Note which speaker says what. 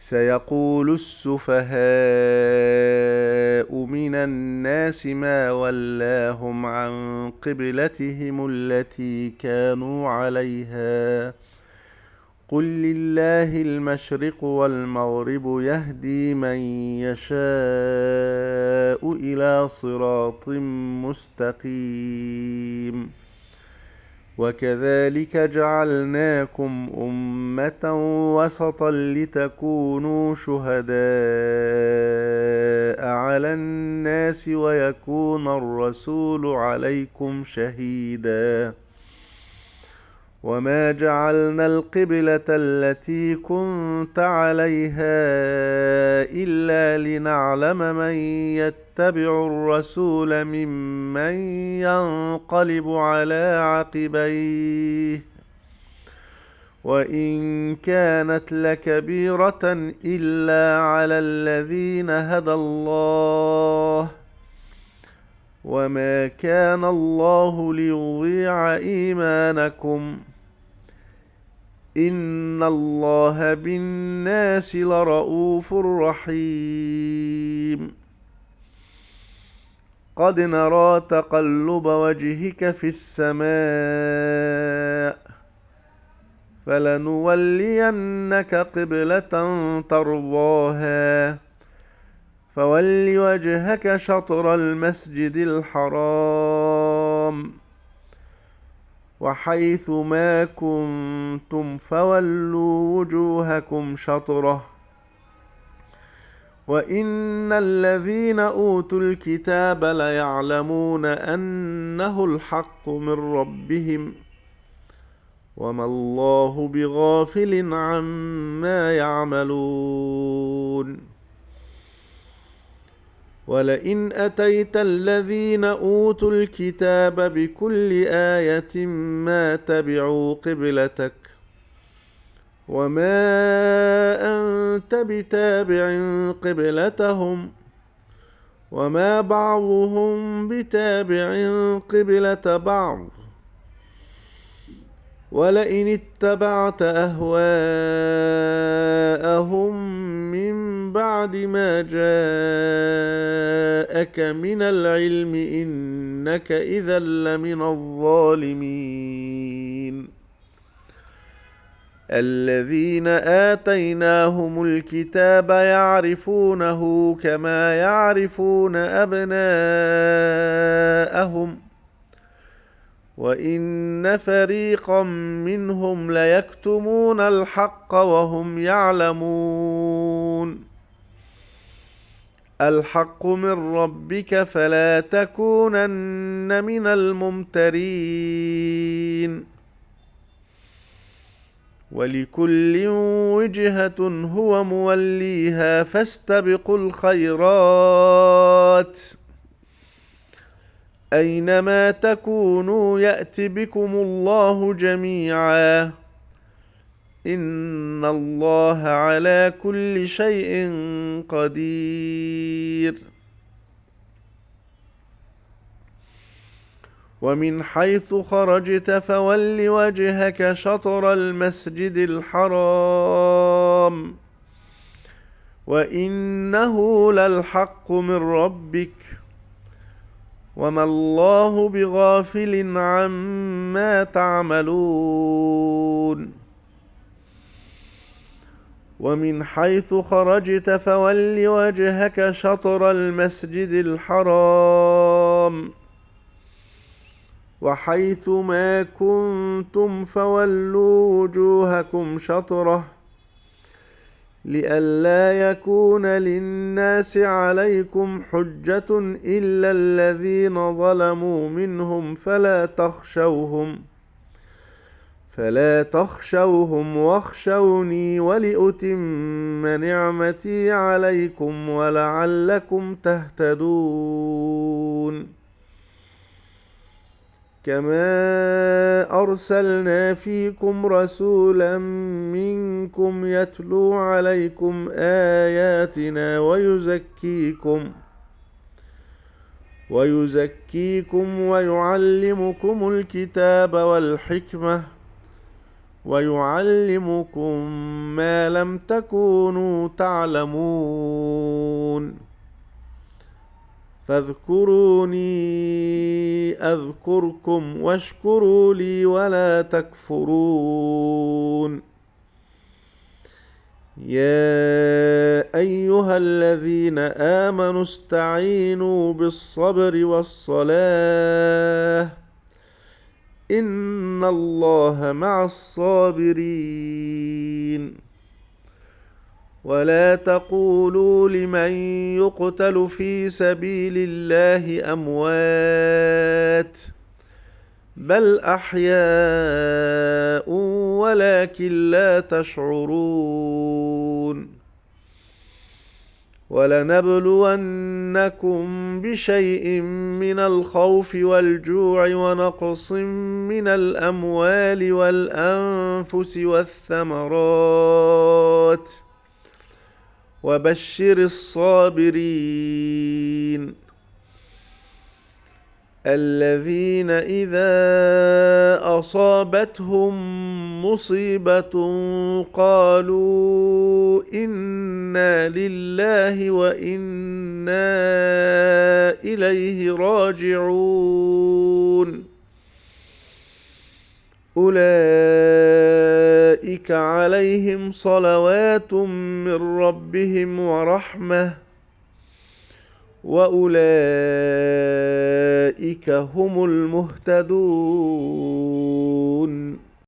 Speaker 1: سيقول السفهاء من الناس ما ولاهم عن قبلتهم التي كانوا عليها قل لله المشرق والمغرب يهدي من يشاء إلى صراط مستقيم وكذلك جعلناكم أمة وسطا لتكونوا شهداء على الناس ويكون الرسول عليكم شهيدا وما جعلنا القبلة التي كنت عليها إلا لنعلم من يتبع الرسول ممن ينقلب على عقبيه وإن كانت لكبيرة إلا على الذين هدى الله وما كان الله ليضيع إيمانكم إن الله بالناس لرءوف رحيم قد نرى تقلب وجهك في السماء فلنولينك قبلة ترضاها فول وجهك شطر المسجد الحرام وحيث ما كنتم فولوا وجوهكم شطره وإن الذين أوتوا الكتاب ليعلمون أنه الحق من ربهم وما الله بغافل عما يعملون ولئن أتيت الذين أوتوا الكتاب بكل آية ما تبعوا قبلتك وما أنت بتابع قبلتهم وما بعضهم بتابع قبلة بعض ولئن اتبعت أهواءهم من بعد ما جاءك من العلم إنك إذا لمن الظالمين الذين آتيناهم الكتاب يعرفونه كما يعرفون أبناءهم وإن فريقا منهم ليكتمون الحق وهم يعلمون الحق من ربك فلا تكونن من الممترين ولكل وجهة هو موليها فاستبقوا الخيرات أينما تكونوا يأت بكم الله جميعا إن الله على كل شيء قدير ومن حيث خرجت فول وجهك شطر المسجد الحرام وإنه للحق من ربك وما الله بغافل عما تعملون ومن حيث خرجت فول وجهك شطر المسجد الحرام وحيث ما كنتم فولوا وجوهكم شطره لئلا يكون للناس عليكم حجة إلا الذين ظلموا منهم فلا تخشوهم واخشوني ولأتم نعمتي عليكم ولعلكم تهتدون كما أرسلنا فيكم رسولا منكم يتلو عليكم آياتنا ويزكيكم ويعلمكم الكتاب والحكمة ويعلمكم ما لم تكونوا تعلمون فاذكروني أذكركم واشكروا لي ولا تكفرون يا أيها الذين آمنوا استعينوا بالصبر والصلاة إن الله مع الصابرين ولا تقولوا لمن يقتل في سبيل الله أموات بل أحياء ولكن لا تشعرون ولنبلونكم بشيء من الخوف والجوع ونقص من الأموال والأنفس والثمرات وبشر الصابرين الذين إذا أصابتهم مصيبة قالوا إنا لله وإنا إليه راجعون أولئك عليهم صلوات من ربهم ورحمة وأولئك هم المهتدون